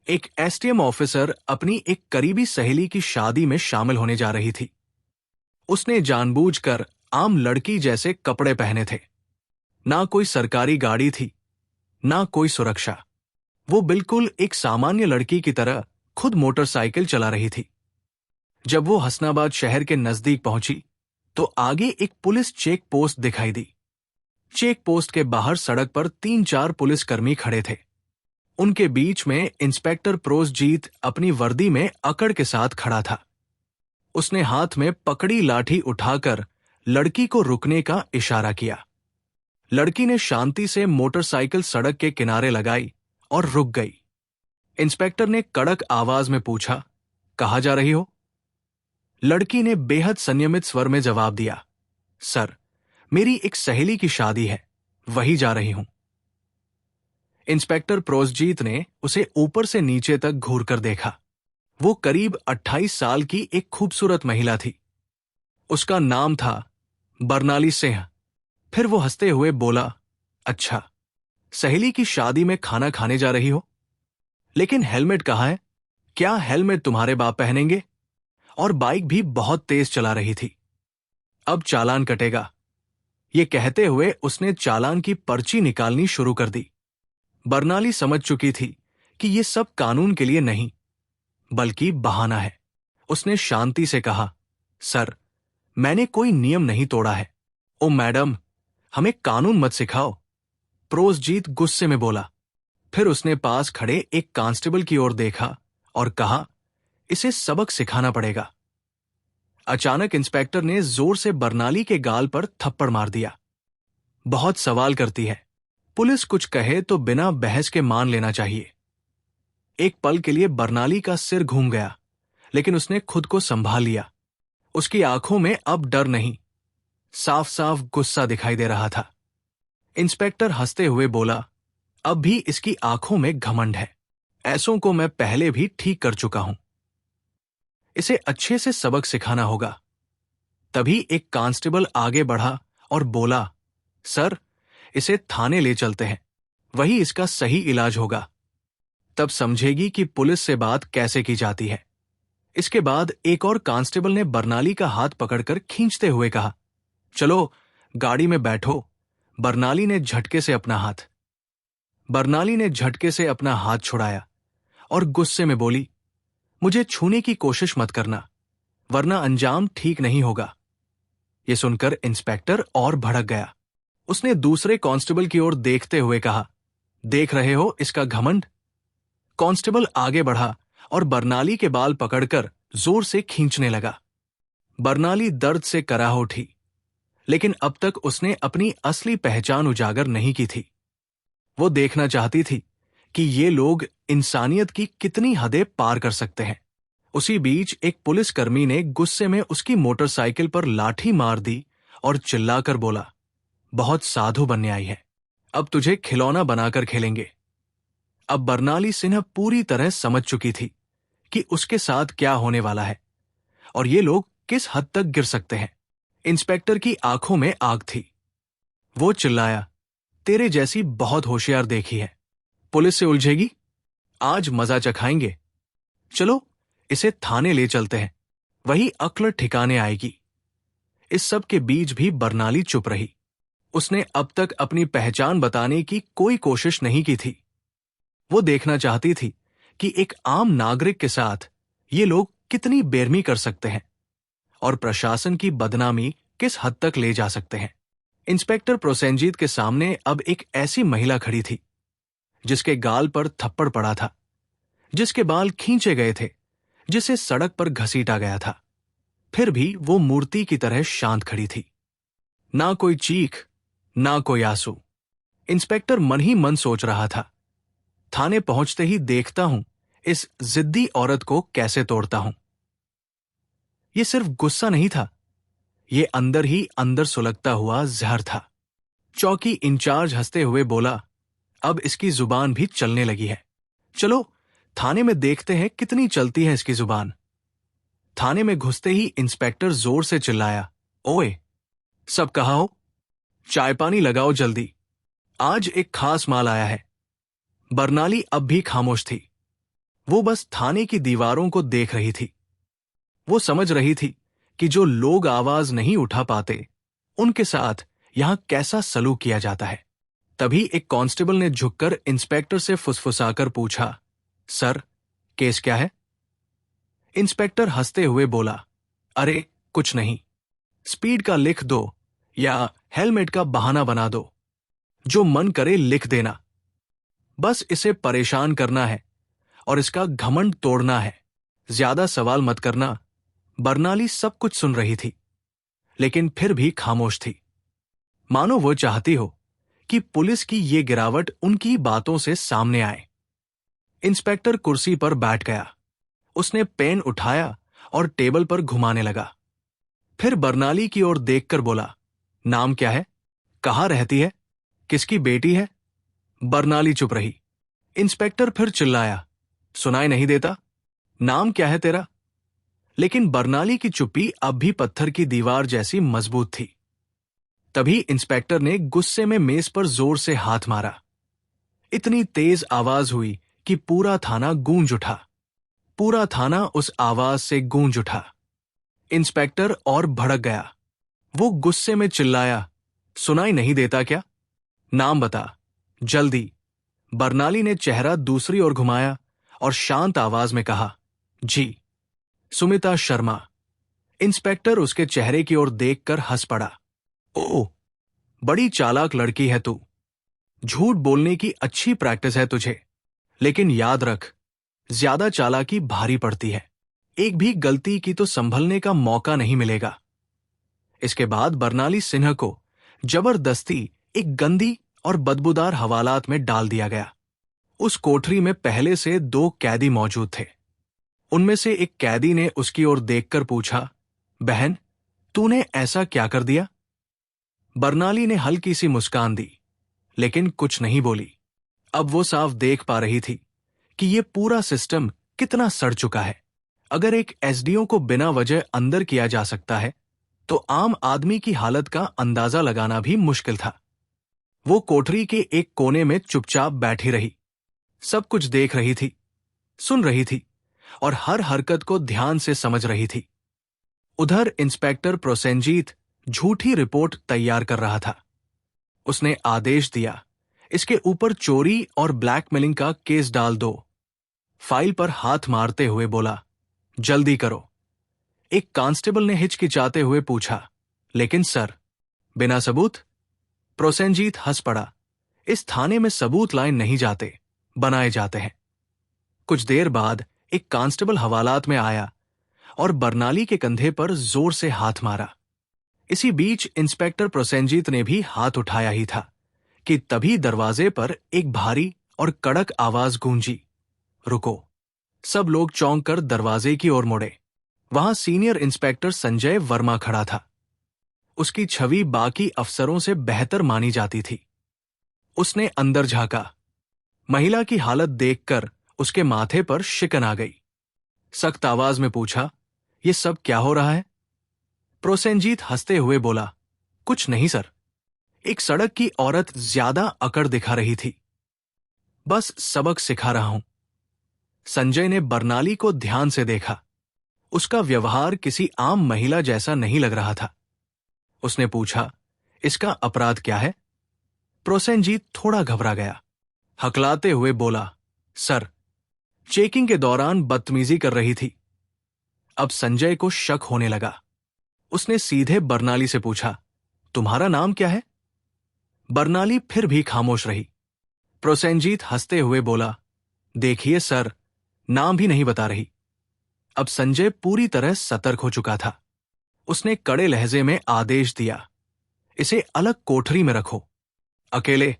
एक STM officer अपनी एक करीबी सहेली की शादी में शामिल होने जा रही थी। उसने जानबूझकर आम लड़की जैसे कपड़े पहने थे। ना कोई सरकारी गाड़ी थी, ना कोई सुरक्षा। वो बिल्कुल एक सामान्य लड़की की तरह खुद मोटरसाइकिल चला रही थी। जब वो हसनाबाद शहर के नजदीक पहुंची तो आगे एक पुलिस चेक पोस्ट दिखाई दी। चेक पोस्ट के बाहर सड़क पर 3-4 पुलिसकर्मी खड़े थे। उनके बीच में इंस्पेक्टर प्रोसजीत अपनी वर्दी में अकड़ के साथ खड़ा था। उसने हाथ में पकड़ी लाठी उठाकर लड़की को रुकने का इशारा किया। लड़की ने शांति से मोटरसाइकिल सड़क के किनारे लगाई और रुक गई। इंस्पेक्टर ने कड़क आवाज में पूछा, कहाँ जा रही हो? लड़की ने बेहद संयमित स्वर में जवाब दिया, सर, मेरी एक सहेली की शादी है, वही जा रही हूं। इंस्पेक्टर प्रोसजीत ने उसे ऊपर से नीचे तक घूरकर देखा। वो करीब 28 साल की एक खूबसूरत महिला थी। उसका नाम था बरनाली सिंह। फिर वो हंसते हुए बोला, अच्छा, सहेली की शादी में खाना खाने जा रही हो? लेकिन हेलमेट कहाँ है? क्या हेलमेट तुम्हारे बाप पहनेंगे? और बाइक भी बहुत तेज चला रही थी। अब चालान कटेगा। ये कहते हुए उसने चालान की पर्ची निकालनी शुरू कर दी। बरनाली समझ चुकी थी कि ये सब कानून के लिए नहीं, बल्कि बहाना है। उसने शांति से कहा, सर, मैंने कोई नियम नहीं तोड़ा है। ओ मैडम, हमें कानून मत सिखाओ, प्रोसजीत गुस्से में बोला। फिर उसने पास खड़े एक कांस्टेबल की ओर देखा और कहा, इसे सबक सिखाना पड़ेगा। अचानक इंस्पेक्टर ने जोर से बरनाली के गाल पर थप्पड़ मार दिया। बहुत सवाल करती है। पुलिस कुछ कहे तो बिना बहस के मान लेना चाहिए। एक पल के लिए बरनाली का सिर घूम गया, लेकिन उसने खुद को संभाल लिया। उसकी आंखों में अब डर नहीं, साफ साफ गुस्सा दिखाई दे रहा था। इंस्पेक्टर हंसते हुए बोला, अब भी इसकी आंखों में घमंड है। ऐसों को मैं पहले भी ठीक कर चुका हूं। इसे अच्छे से सबक सिखाना होगा। तभी एक कांस्टेबल आगे बढ़ा और बोला, सर, इसे थाने ले चलते हैं, वही इसका सही इलाज होगा। तब समझेगी कि पुलिस से बात कैसे की जाती है। इसके बाद एक और कांस्टेबल ने बरनाली का हाथ पकड़कर खींचते हुए कहा, चलो गाड़ी में बैठो। बरनाली ने झटके से अपना हाथ छुड़ाया और गुस्से में बोली, मुझे छूने की कोशिश मत करना, वरना अंजाम ठीक नहीं होगा। यह सुनकर इंस्पेक्टर और भड़क गया। उसने दूसरे कांस्टेबल की ओर देखते हुए कहा, देख रहे हो इसका घमंड? कांस्टेबल आगे बढ़ा और बरनाली के बाल पकड़कर जोर से खींचने लगा। बरनाली दर्द से कराह उठी, लेकिन अब तक उसने अपनी असली पहचान उजागर नहीं की थी। वो देखना चाहती थी कि ये लोग इंसानियत की कितनी हदें पार कर सकते हैं। उसी बीच एक पुलिसकर्मी ने गुस्से में उसकी मोटरसाइकिल पर लाठी मार दी और चिल्लाकर बोला, बहुत साधु बनने आई है, अब तुझे खिलौना बनाकर खेलेंगे। अब बरनाली सिन्हा पूरी तरह समझ चुकी थी कि उसके साथ क्या होने वाला है और ये लोग किस हद तक गिर सकते हैं। इंस्पेक्टर की आंखों में आग थी। वो चिल्लाया, तेरे जैसी बहुत होशियार देखी है, पुलिस से उलझेगी? आज मजा चखाएंगे। चलो इसे थाने ले चलते हैं, वही अक्ल ठिकाने आएगी। इस सब के बीच भी बरनाली चुप रही। उसने अब तक अपनी पहचान बताने की कोई कोशिश नहीं की थी। वो देखना चाहती थी कि एक आम नागरिक के साथ ये लोग कितनी बेरहमी कर सकते हैं और प्रशासन की बदनामी किस हद तक ले जा सकते हैं। इंस्पेक्टर प्रोसेनजीत के सामने अब एक ऐसी महिला खड़ी थी जिसके गाल पर थप्पड़ पड़ा था, जिसके बाल खींचे गए थे, जिसे सड़क पर घसीटा गया था। फिर भी वो मूर्ति की तरह शांत खड़ी थी। ना कोई चीख, ना कोई आंसू। इंस्पेक्टर मन ही मन सोच रहा था, थाने पहुंचते ही देखता हूं इस जिद्दी औरत को कैसे तोड़ता हूं। यह सिर्फ गुस्सा नहीं था, ये अंदर ही अंदर सुलगता हुआ जहर था। चौकी इंचार्ज हंसते हुए बोला, अब इसकी जुबान भी चलने लगी है। चलो थाने में देखते हैं कितनी चलती है इसकी जुबान। थाने में घुसते ही इंस्पेक्टर जोर से चिल्लाया, ओए, सब कहाँ हो? चाय पानी लगाओ जल्दी, आज एक खास माल आया है। बरनाली अब भी खामोश थी। वो बस थाने की दीवारों को देख रही थी। वो समझ रही थी कि जो लोग आवाज नहीं उठा पाते, उनके साथ यहां कैसा सलूक किया जाता है। तभी एक कांस्टेबल ने झुककर इंस्पेक्टर से फुसफुसाकर पूछा, सर, केस क्या है? इंस्पेक्टर हंसते हुए बोला, अरे कुछ नहीं, स्पीड का लिख दो या हेलमेट का बहाना बना दो, जो मन करे लिख देना। बस इसे परेशान करना है और इसका घमंड तोड़ना है। ज्यादा सवाल मत करना। बर्नाली सब कुछ सुन रही थी, लेकिन फिर भी खामोश थी, मानो वो चाहती हो कि पुलिस की ये गिरावट उनकी बातों से सामने आए। इंस्पेक्टर कुर्सी पर बैठ गया। उसने पेन उठाया और टेबल पर घुमाने लगा। फिर बर्नाली की ओर देखकर बोला, नाम क्या है? कहाँ रहती है? किसकी बेटी है? बर्नाली चुप रही। इंस्पेक्टर फिर चिल्लाया, सुनाई नहीं देता? नाम क्या है तेरा? लेकिन बर्नाली की चुप्पी अब भी पत्थर की दीवार जैसी मजबूत थी। तभी इंस्पेक्टर ने गुस्से में मेज पर जोर से हाथ मारा। इतनी तेज आवाज हुई कि पूरा थाना गूंज उठा। पूरा थाना उस आवाज से गूंज उठा। इंस्पेक्टर और भड़क गया। वो गुस्से में चिल्लाया, सुनाई नहीं देता क्या? नाम बता, जल्दी। बर्नाली ने चेहरा दूसरी ओर घुमाया और शांत आवाज में कहा, जी, सुमिता शर्मा। इंस्पेक्टर उसके चेहरे की ओर देखकर हंस पड़ा। ओह, बड़ी चालाक लड़की है तू। झूठ बोलने की अच्छी प्रैक्टिस है तुझे, लेकिन याद रख, ज्यादा चालाकी भारी पड़ती है। एक भी गलती की तो संभलने का मौका नहीं मिलेगा। इसके बाद बर्नाली सिन्हा को जबरदस्ती एक गंदी और बदबूदार हवालात में डाल दिया गया। उस कोठरी में पहले से 2 कैदी मौजूद थे। उनमें से एक कैदी ने उसकी ओर देखकर पूछा, बहन, तूने ऐसा क्या कर दिया? बर्नाली ने हल्की सी मुस्कान दी, लेकिन कुछ नहीं बोली। अब वो साफ देख पा रही थी कि ये पूरा सिस्टम कितना सड़ चुका है। अगर एक एसडीओ को बिना वजह अंदर किया जा सकता है, तो आम आदमी की हालत का अंदाजा लगाना भी मुश्किल था। वो कोठरी के एक कोने में चुपचाप बैठी रही। सब कुछ देख रही थी, सुन रही थी और हर हरकत को ध्यान से समझ रही थी। उधर इंस्पेक्टर प्रोसेनजीत झूठी रिपोर्ट तैयार कर रहा था। उसने आदेश दिया, इसके ऊपर चोरी और ब्लैकमेलिंग का केस डाल दो। फाइल पर हाथ मारते हुए बोला, जल्दी करो। एक कांस्टेबल ने हिचकिचाते हुए पूछा, लेकिन सर, बिना सबूत? प्रोसेनजीत हंस पड़ा, इस थाने में सबूत लाए नहीं जाते, बनाए जाते हैं। कुछ देर बाद एक कांस्टेबल हवालात में आया और बर्नाली के कंधे पर जोर से हाथ मारा। इसी बीच इंस्पेक्टर प्रोसेनजीत ने भी हाथ उठाया ही था कि तभी दरवाजे पर एक भारी और कड़क आवाज गूंजी, रुको। सब लोग चौंक कर दरवाजे की ओर मुड़े। वहां सीनियर इंस्पेक्टर संजय वर्मा खड़ा था। उसकी छवि बाकी अफसरों से बेहतर मानी जाती थी। उसने अंदर झांका। महिला की हालत देखकर उसके माथे पर शिकन आ गई। सख्त आवाज में पूछा, ये सब क्या हो रहा है? प्रोसेनजीत हंसते हुए बोला, कुछ नहीं सर, एक सड़क की औरत ज्यादा अकड़ दिखा रही थी, बस सबक सिखा रहा हूं। संजय ने बर्नाली को ध्यान से देखा। उसका व्यवहार किसी आम महिला जैसा नहीं लग रहा था। उसने पूछा, इसका अपराध क्या है? प्रोसेनजीत थोड़ा घबरा गया। हकलाते हुए बोला, सर, चेकिंग के दौरान बदतमीजी कर रही थी। अब संजय को शक होने लगा। उसने सीधे बर्नाली से पूछा, तुम्हारा नाम क्या है? बर्नाली फिर भी खामोश रही। प्रोसेनजीत हंसते हुए बोला, देखिए सर, नाम भी नहीं बता रही। अब संजय पूरी तरह सतर्क हो चुका था। उसने कड़े लहजे में आदेश दिया, इसे अलग कोठरी में रखो, अकेले।